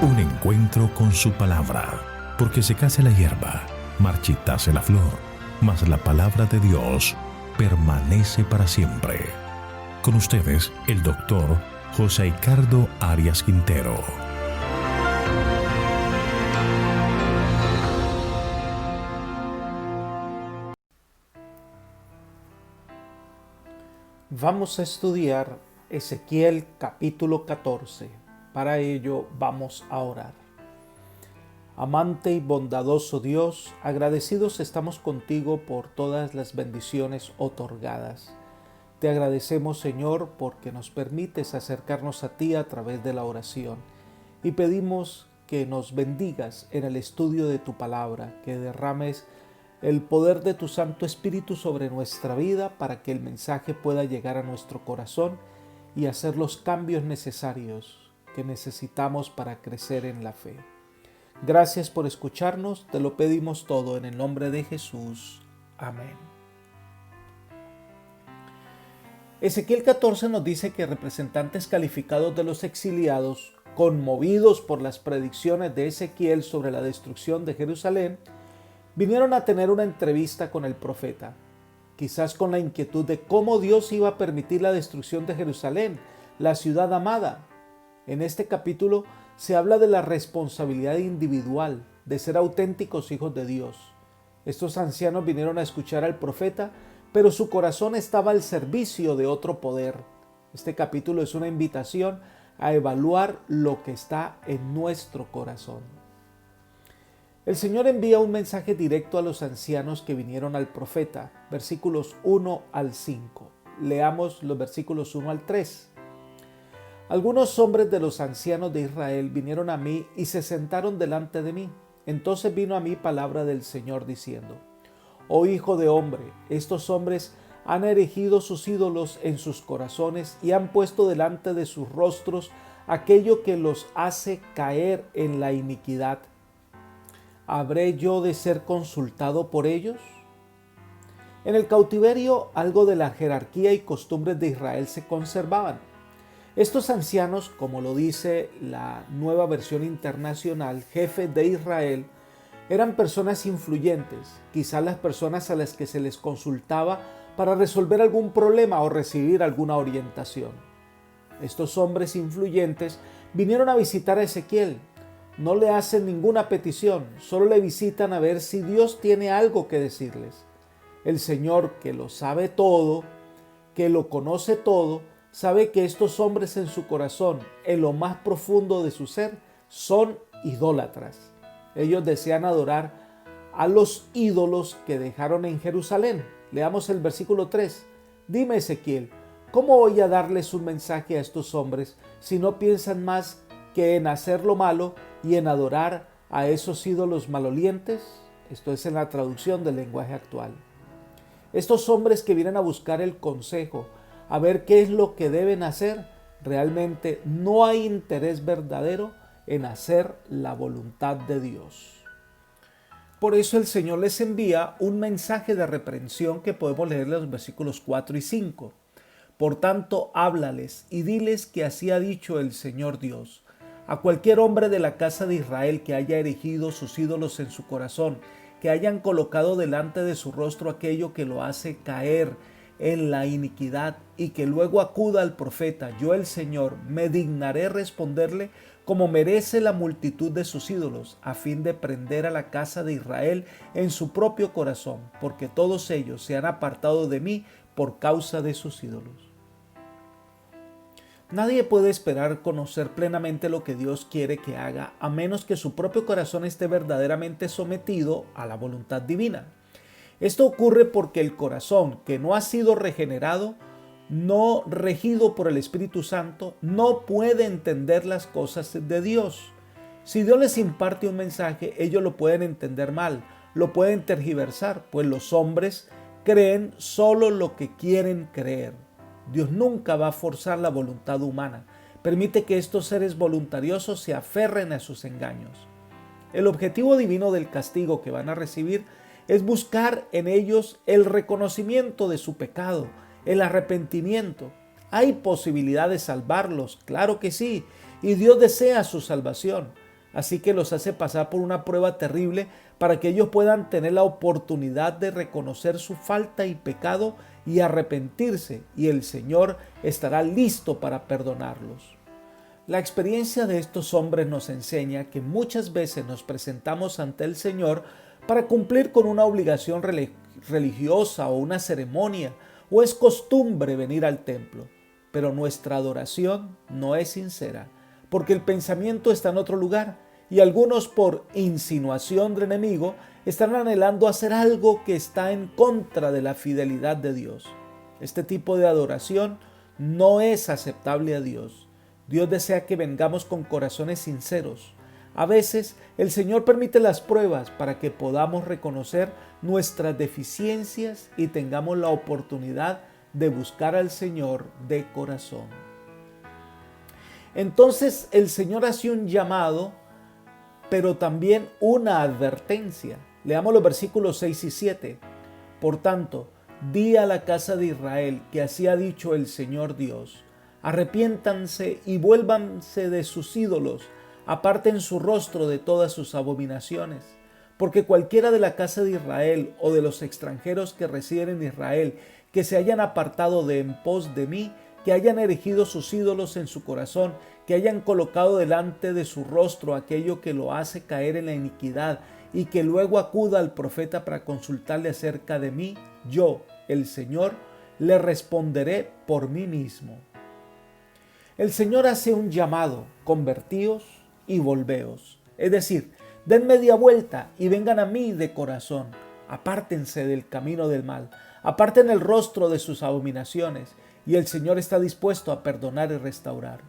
Un encuentro con su palabra, porque secase la hierba, marchitase la flor, mas la palabra de Dios permanece para siempre. Con ustedes, el doctor José Ricardo Arias Quintero. Vamos a estudiar Ezequiel capítulo 14. Para ello vamos a orar. Amante y bondadoso Dios, agradecidos estamos contigo por todas las bendiciones otorgadas. Te agradecemos, Señor, porque nos permites acercarnos a ti a través de la oración y pedimos que nos bendigas en el estudio de tu palabra, que derrames el poder de tu Santo Espíritu sobre nuestra vida para que el mensaje pueda llegar a nuestro corazón y hacer los cambios necesarios que necesitamos para crecer en la fe. Gracias por escucharnos, te lo pedimos todo en el nombre de Jesús. Amén. Ezequiel 14 nos dice que representantes calificados de los exiliados, conmovidos por las predicciones de Ezequiel sobre la destrucción de Jerusalén, vinieron a tener una entrevista con el profeta, quizás con la inquietud de cómo Dios iba a permitir la destrucción de Jerusalén, la ciudad amada. En este capítulo se habla de la responsabilidad individual de ser auténticos hijos de Dios. Estos ancianos vinieron a escuchar al profeta, pero su corazón estaba al servicio de otro poder. Este capítulo es una invitación a evaluar lo que está en nuestro corazón. El Señor envía un mensaje directo a los ancianos que vinieron al profeta, versículos 1 al 5. Leamos los versículos 1 al 3. Algunos hombres de los ancianos de Israel vinieron a mí y se sentaron delante de mí. Entonces vino a mí palabra del Señor diciendo: Oh hijo de hombre, estos hombres han erigido sus ídolos en sus corazones y han puesto delante de sus rostros aquello que los hace caer en la iniquidad. ¿Habré yo de ser consultado por ellos? En el cautiverio algo de la jerarquía y costumbres de Israel se conservaban. Estos ancianos, como lo dice la Nueva Versión Internacional, jefes de Israel, eran personas influyentes, quizás las personas a las que se les consultaba para resolver algún problema o recibir alguna orientación. Estos hombres influyentes vinieron a visitar a Ezequiel. No le hacen ninguna petición, solo le visitan a ver si Dios tiene algo que decirles. El Señor, que lo sabe todo, que lo conoce todo, sabe que estos hombres en su corazón, en lo más profundo de su ser, son idólatras. Ellos desean adorar a los ídolos que dejaron en Jerusalén. Leamos el versículo 3. Dime, Ezequiel, ¿cómo voy a darles un mensaje a estos hombres si no piensan más que en hacer lo malo y en adorar a esos ídolos malolientes? Esto es en la traducción del lenguaje actual. Estos hombres que vienen a buscar el consejo, a ver qué es lo que deben hacer, realmente no hay interés verdadero en hacer la voluntad de Dios. Por eso el Señor les envía un mensaje de reprensión que podemos leer en los versículos 4 y 5. Por tanto, háblales y diles que así ha dicho el Señor Dios: a cualquier hombre de la casa de Israel que haya erigido sus ídolos en su corazón, que hayan colocado delante de su rostro aquello que lo hace caer en la iniquidad y que luego acuda al profeta, yo el Señor me dignaré responderle como merece la multitud de sus ídolos, a fin de prender a la casa de Israel en su propio corazón, porque todos ellos se han apartado de mí por causa de sus ídolos. Nadie puede esperar conocer plenamente lo que Dios quiere que haga a menos que su propio corazón esté verdaderamente sometido a la voluntad divina. Esto ocurre porque el corazón que no ha sido regenerado, no regido por el Espíritu Santo, no puede entender las cosas de Dios. Si Dios les imparte un mensaje, ellos lo pueden entender mal, lo pueden tergiversar, pues los hombres creen solo lo que quieren creer. Dios nunca va a forzar la voluntad humana. Permite que estos seres voluntariosos se aferren a sus engaños. El objetivo divino del castigo que van a recibir es buscar en ellos el reconocimiento de su pecado, el arrepentimiento. ¿Hay posibilidad de salvarlos? Claro que sí, y Dios desea su salvación. Así que los hace pasar por una prueba terrible para que ellos puedan tener la oportunidad de reconocer su falta y pecado y arrepentirse, y el Señor estará listo para perdonarlos. La experiencia de estos hombres nos enseña que muchas veces nos presentamos ante el Señor para cumplir con una obligación religiosa o una ceremonia, o es costumbre venir al templo, pero nuestra adoración no es sincera, porque el pensamiento está en otro lugar, y algunos por insinuación del enemigo están anhelando hacer algo que está en contra de la fidelidad de Dios. Este tipo de adoración no es aceptable a Dios. Dios desea que vengamos con corazones sinceros. A veces el Señor permite las pruebas para que podamos reconocer nuestras deficiencias y tengamos la oportunidad de buscar al Señor de corazón. Entonces el Señor hace un llamado, pero también una advertencia. Leamos los versículos 6 y 7. Por tanto, di a la casa de Israel que así ha dicho el Señor Dios: arrepiéntanse y vuélvanse de sus ídolos, aparten su rostro de todas sus abominaciones, porque cualquiera de la casa de Israel o de los extranjeros que residen en Israel, que se hayan apartado de en pos de mí, que hayan erigido sus ídolos en su corazón, que hayan colocado delante de su rostro aquello que lo hace caer en la iniquidad, y que luego acuda al profeta para consultarle acerca de mí, yo, el Señor, le responderé por mí mismo. El Señor hace un llamado: convertíos y volveos. Es decir, den media vuelta y vengan a mí de corazón. Apártense del camino del mal, aparten el rostro de sus abominaciones, y el Señor está dispuesto a perdonar y restaurar.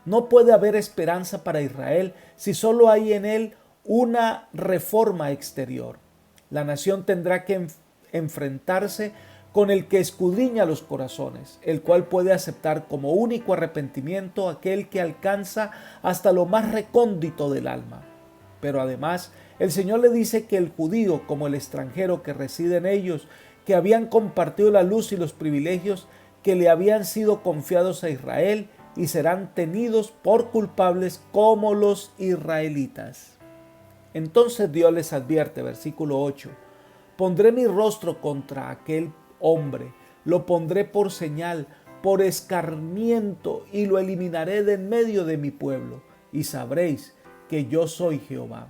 No puede haber esperanza para Israel si solo hay en él una reforma exterior. La nación tendrá que enfrentarse con el que escudriña los corazones, el cual puede aceptar como único arrepentimiento aquel que alcanza hasta lo más recóndito del alma. Pero además, el Señor le dice que el judío como el extranjero que reside en ellos, que habían compartido la luz y los privilegios que le habían sido confiados a Israel, y serán tenidos por culpables como los israelitas. Entonces Dios les advierte, versículo 8, pondré mi rostro contra aquel hombre, lo pondré por señal, por escarmiento, y lo eliminaré de en medio de mi pueblo, y sabréis que yo soy Jehová.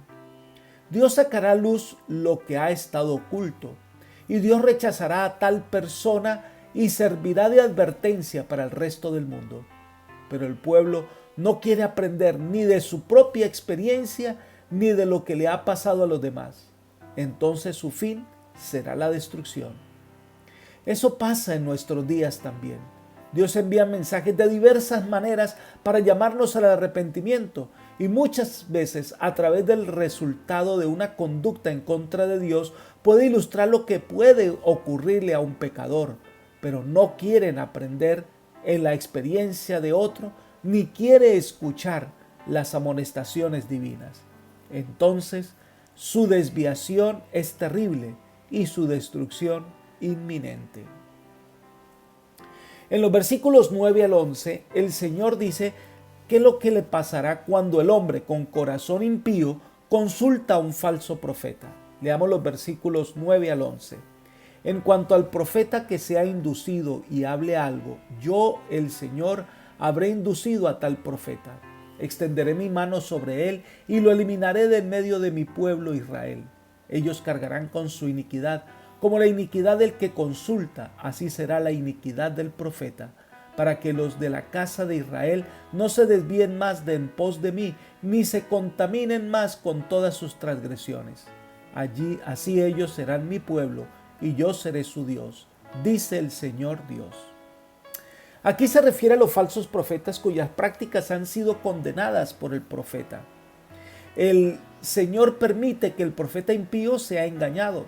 Dios sacará a luz lo que ha estado oculto, y Dios rechazará a tal persona y servirá de advertencia para el resto del mundo. Pero el pueblo no quiere aprender ni de su propia experiencia ni de lo que le ha pasado a los demás. Entonces su fin será la destrucción. Eso pasa en nuestros días también. Dios envía mensajes de diversas maneras para llamarnos al arrepentimiento, y muchas veces a través del resultado de una conducta en contra de Dios puede ilustrar lo que puede ocurrirle a un pecador, pero no quieren aprender en la experiencia de otro, ni quiere escuchar las amonestaciones divinas. Entonces, su desviación es terrible y su destrucción inminente. En los versículos 9 al 11, el Señor dice qué es lo que le pasará cuando el hombre con corazón impío consulta a un falso profeta. Leamos los versículos 9 al 11. En cuanto al profeta que sea inducido y hable algo, yo, el Señor, habré inducido a tal profeta. Extenderé mi mano sobre él y lo eliminaré de en medio de mi pueblo Israel. Ellos cargarán con su iniquidad, como la iniquidad del que consulta, así será la iniquidad del profeta, para que los de la casa de Israel no se desvíen más de en pos de mí, ni se contaminen más con todas sus transgresiones. Así ellos serán mi pueblo, y yo seré su Dios, dice el Señor Dios. Aquí se refiere a los falsos profetas cuyas prácticas han sido condenadas por el profeta. El Señor permite que el profeta impío sea engañado.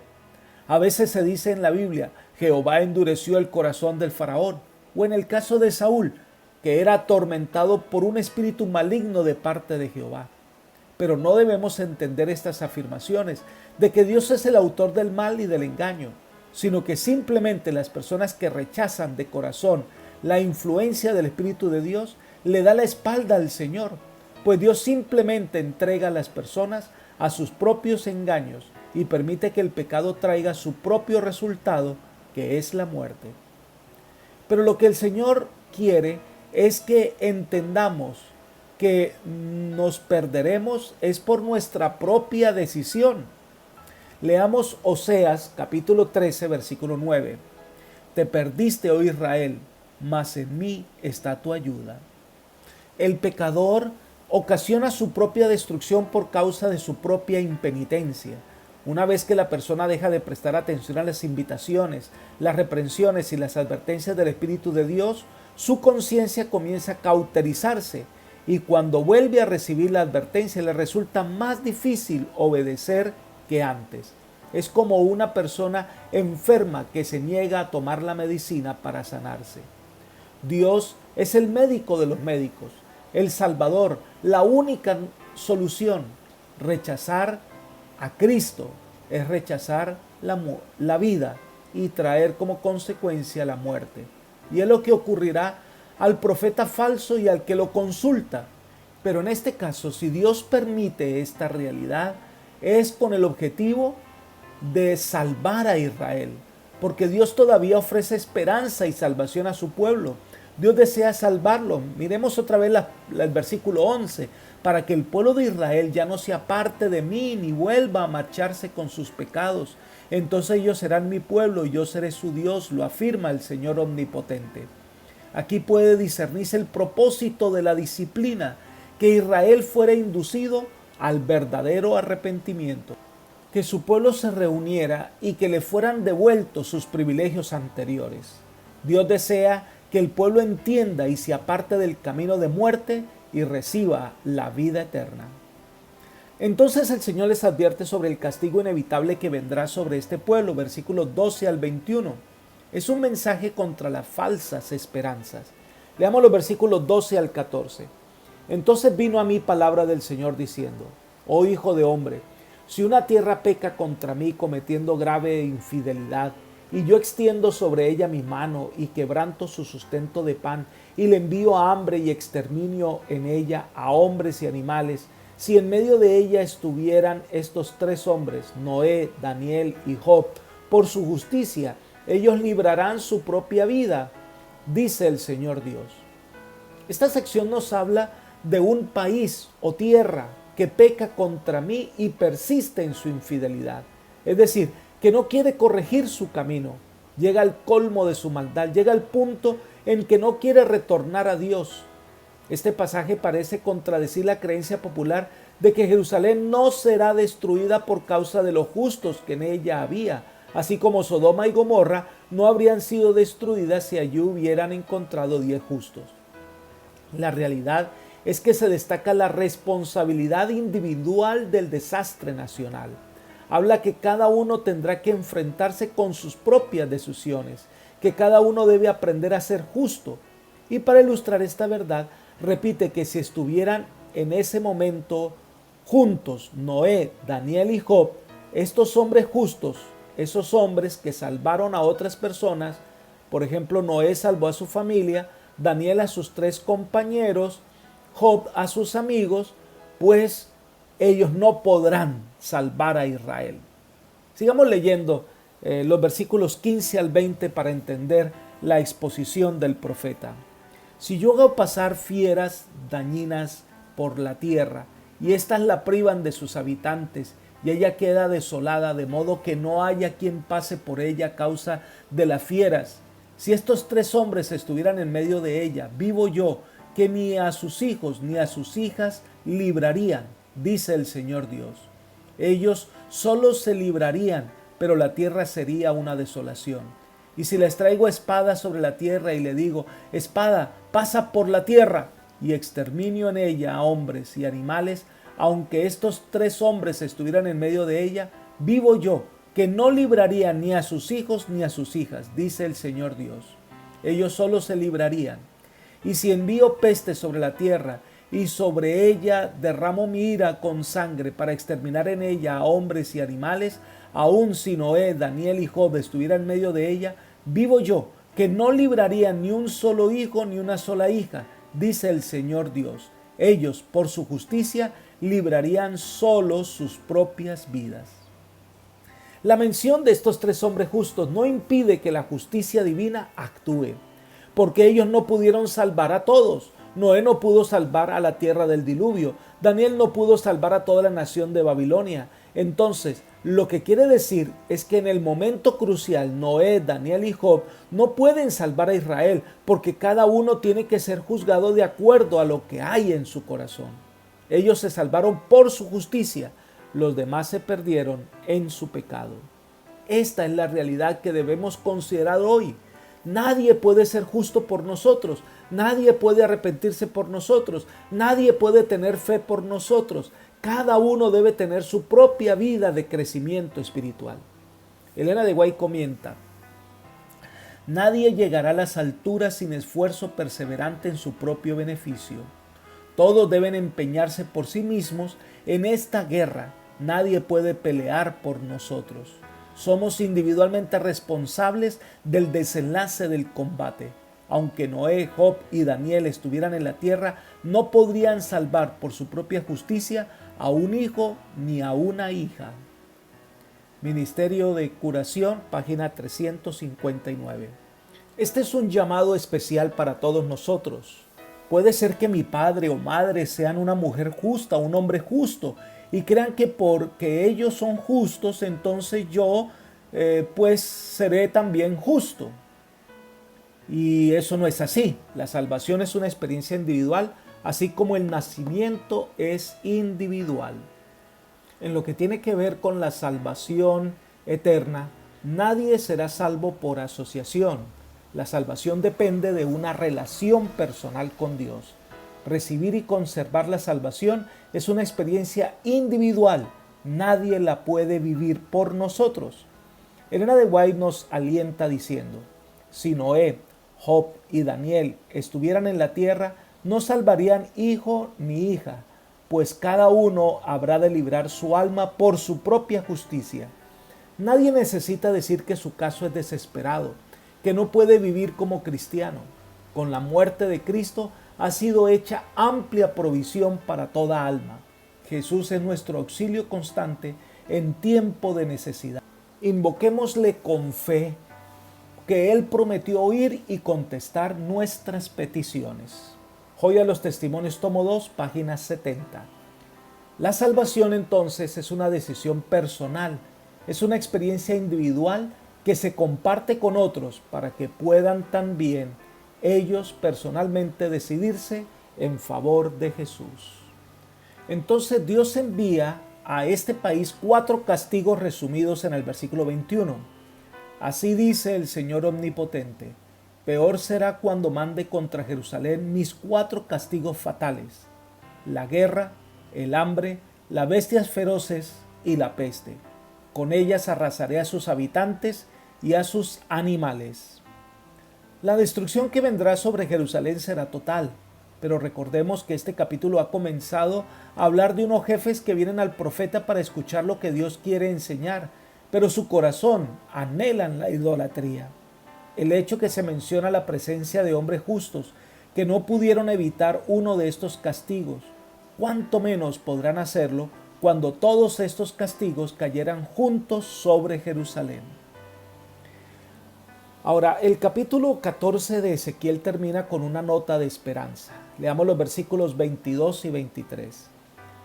A veces se dice en la Biblia, Jehová endureció el corazón del faraón, o en el caso de Saúl, que era atormentado por un espíritu maligno de parte de Jehová. Pero no debemos entender estas afirmaciones de que Dios es el autor del mal y del engaño, sino que simplemente las personas que rechazan de corazón la influencia del Espíritu de Dios le da la espalda al Señor. pues Dios simplemente entrega a las personas a sus propios engaños y permite que el pecado traiga su propio resultado, que es la muerte. Pero lo que el Señor quiere es que entendamos que nos perderemos es por nuestra propia decisión. Leamos Oseas capítulo 13, versículo 9. Te perdiste, oh Israel, mas en mí está tu ayuda. El pecador ocasiona su propia destrucción por causa de su propia impenitencia. Una vez que la persona deja de prestar atención a las invitaciones, las reprensiones y las advertencias del Espíritu de Dios, su conciencia comienza a cauterizarse y cuando vuelve a recibir la advertencia le resulta más difícil obedecer que antes. Es como una persona enferma que se niega a tomar la medicina para sanarse. Dios es el médico de los médicos, el Salvador, la única solución. Rechazar a Cristo es rechazar la vida y traer como consecuencia la muerte. Y es lo que ocurrirá al profeta falso y al que lo consulta. Pero en este caso, si Dios permite esta realidad, es con el objetivo de salvar a Israel, porque Dios todavía ofrece esperanza y salvación a su pueblo. Dios desea salvarlo. Miremos otra vez el versículo 11. Para que el pueblo de Israel ya no se aparte de mí ni vuelva a marcharse con sus pecados. Entonces ellos serán mi pueblo y yo seré su Dios, lo afirma el Señor omnipotente. Aquí puede discernirse el propósito de la disciplina, que Israel fuera inducido al verdadero arrepentimiento, que su pueblo se reuniera y que le fueran devueltos sus privilegios anteriores. Dios desea que el pueblo entienda y se aparte del camino de muerte y reciba la vida eterna. Entonces el Señor les advierte sobre el castigo inevitable que vendrá sobre este pueblo, versículos 12 al 21. Es un mensaje contra las falsas esperanzas. Leamos los versículos 12 al 14. Entonces vino a mí palabra del Señor diciendo: Oh hijo de hombre, si una tierra peca contra mí cometiendo grave infidelidad, y yo extiendo sobre ella mi mano y quebranto su sustento de pan, y le envío hambre y exterminio en ella a hombres y animales, si en medio de ella estuvieran estos tres hombres, Noé, Daniel y Job, por su justicia, ellos librarán su propia vida, dice el Señor Dios. Esta sección nos habla de un país o tierra que peca contra mí y persiste en su infidelidad. Es decir, que no quiere corregir su camino. Llega al colmo de su maldad, llega al punto en que no quiere retornar a Dios. Este pasaje parece contradecir la creencia popular de que Jerusalén no será destruida por causa de los justos que en ella había, así como Sodoma y Gomorra no habrían sido destruidas si allí hubieran encontrado 10 justos. La realidad es que se destaca la responsabilidad individual del desastre nacional. Habla que cada uno tendrá que enfrentarse con sus propias decisiones, que cada uno debe aprender a ser justo. Y para ilustrar esta verdad, repite que si estuvieran en ese momento juntos Noé, Daniel y Job, estos hombres justos, esos hombres que salvaron a otras personas, por ejemplo, Noé salvó a su familia, Daniel a sus 3 compañeros, Job a sus amigos, pues ellos no podrán salvar a Israel. Sigamos leyendo los versículos 15 al 20 para entender la exposición del profeta. Si yo hago pasar fieras dañinas por la tierra, y éstas la privan de sus habitantes, y ella queda desolada, de modo que no haya quien pase por ella a causa de las fieras. Si estos 3 hombres estuvieran en medio de ella, vivo yo, que ni a sus hijos ni a sus hijas librarían, dice el Señor Dios. Ellos solo se librarían, pero la tierra sería una desolación. Y si les traigo espada sobre la tierra y le digo: espada, pasa por la tierra, y exterminio en ella a hombres y animales, aunque estos 3 hombres estuvieran en medio de ella, vivo yo, que no libraría ni a sus hijos ni a sus hijas, dice el Señor Dios. Ellos solo se librarían. Y si envío peste sobre la tierra, y sobre ella derramo mi ira con sangre para exterminar en ella a hombres y animales, aun si Noé, Daniel y Job estuvieran en medio de ella, vivo yo, que no libraría ni un solo hijo ni una sola hija, dice el Señor Dios. Ellos, por su justicia, librarían solos sus propias vidas. La mención de estos tres hombres justos no impide que la justicia divina actúe, porque ellos no pudieron salvar a todos. Noé no pudo salvar a la tierra del diluvio. Daniel no pudo salvar a toda la nación de Babilonia. Entonces, lo que quiere decir es que en el momento crucial, Noé, Daniel y Job no pueden salvar a Israel, porque cada uno tiene que ser juzgado de acuerdo a lo que hay en su corazón. Ellos se salvaron por su justicia, los demás se perdieron en su pecado. Esta es la realidad que debemos considerar hoy. Nadie puede ser justo por nosotros, nadie puede arrepentirse por nosotros, nadie puede tener fe por nosotros. Cada uno debe tener su propia vida de crecimiento espiritual. Elena de White comenta: nadie llegará a las alturas sin esfuerzo perseverante en su propio beneficio. Todos deben empeñarse por sí mismos en esta guerra. Nadie puede pelear por nosotros. Somos individualmente responsables del desenlace del combate. Aunque Noé, Job y Daniel estuvieran en la tierra, no podrían salvar por su propia justicia a un hijo ni a una hija. Ministerio de Curación, página 359. Este es un llamado especial para todos nosotros. Puede ser que mi padre o madre sean una mujer justa, un hombre justo, y crean que porque ellos son justos, entonces yo pues seré también justo. Y eso no es así. La salvación es una experiencia individual, así como el nacimiento es individual. En lo que tiene que ver con la salvación eterna, nadie será salvo por asociación. La salvación depende de una relación personal con Dios. Recibir y conservar la salvación es una experiencia individual. Nadie la puede vivir por nosotros. Elena de White nos alienta diciendo: si Noé, Job y Daniel estuvieran en la tierra, no salvarían hijo ni hija, pues cada uno habrá de librar su alma por su propia justicia. Nadie necesita decir que su caso es desesperado, que no puede vivir como cristiano. Con la muerte de Cristo ha sido hecha amplia provisión para toda alma. Jesús es nuestro auxilio constante en tiempo de necesidad. Invoquémosle con fe, que Él prometió oír y contestar nuestras peticiones. Joya a los Testimonios, tomo 2, página 70. La salvación entonces es una decisión personal, es una experiencia individual que se comparte con otros para que puedan también ellos personalmente decidirse en favor de Jesús. Entonces Dios envía a este país 4 castigos resumidos en el versículo 21. Así dice el Señor Omnipotente: peor será cuando mande contra Jerusalén mis 4 castigos fatales: la guerra, el hambre, las bestias feroces y la peste. Con ellas arrasaré a sus habitantes y a sus animales. La destrucción que vendrá sobre Jerusalén será total, pero recordemos que este capítulo ha comenzado a hablar de unos jefes que vienen al profeta para escuchar lo que Dios quiere enseñar, pero su corazón anhelan la idolatría. El hecho que se menciona la presencia de hombres justos que no pudieron evitar uno de estos castigos, cuánto menos podrán hacerlo cuando todos estos castigos cayeran juntos sobre Jerusalén. Ahora, el capítulo 14 de Ezequiel termina con una nota de esperanza. Leamos los versículos 22 y 23.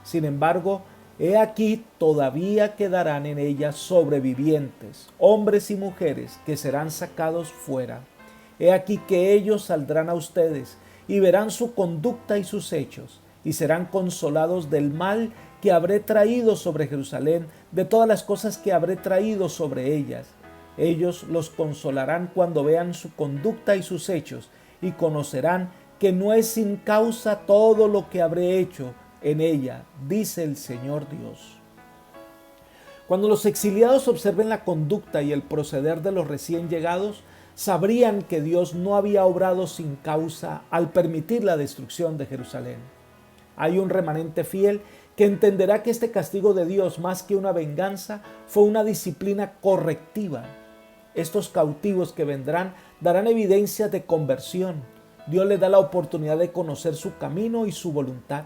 Sin embargo, he aquí todavía quedarán en ella sobrevivientes, hombres y mujeres que serán sacados fuera. He aquí que ellos saldrán a ustedes y verán su conducta y sus hechos, y serán consolados del mal que habré traído sobre Jerusalén, de todas las cosas que habré traído sobre ellas. Ellos los consolarán cuando vean su conducta y sus hechos, y conocerán que no es sin causa todo lo que habré hecho en ella, dice el Señor Dios. Cuando los exiliados observen la conducta y el proceder de los recién llegados, sabrían que Dios no había obrado sin causa al permitir la destrucción de Jerusalén. Hay un remanente fiel que entenderá que este castigo de Dios, más que una venganza, fue una disciplina correctiva. Estos cautivos que vendrán darán evidencias de conversión. Dios les da la oportunidad de conocer su camino y su voluntad.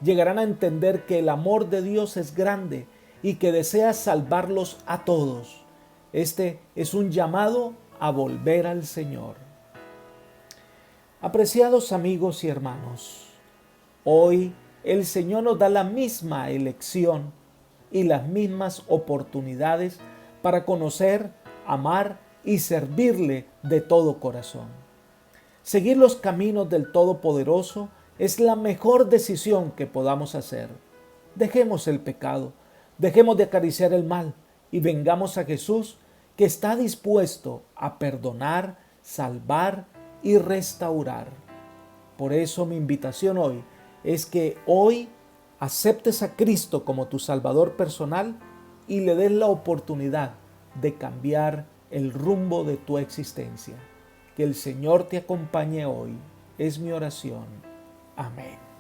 Llegarán a entender que el amor de Dios es grande y que desea salvarlos a todos. Este es un llamado a volver al Señor. Apreciados amigos y hermanos, hoy el Señor nos da la misma elección y las mismas oportunidades para conocer, amar y servirle de todo corazón. Seguir los caminos del Todopoderoso es la mejor decisión que podamos hacer. Dejemos el pecado, dejemos de acariciar el mal y vengamos a Jesús, que está dispuesto a perdonar, salvar y restaurar. Por eso mi invitación hoy es que hoy aceptes a Cristo como tu Salvador personal y le des la oportunidad de cambiar el rumbo de tu existencia. Que el Señor te acompañe hoy. Es mi oración. Amén.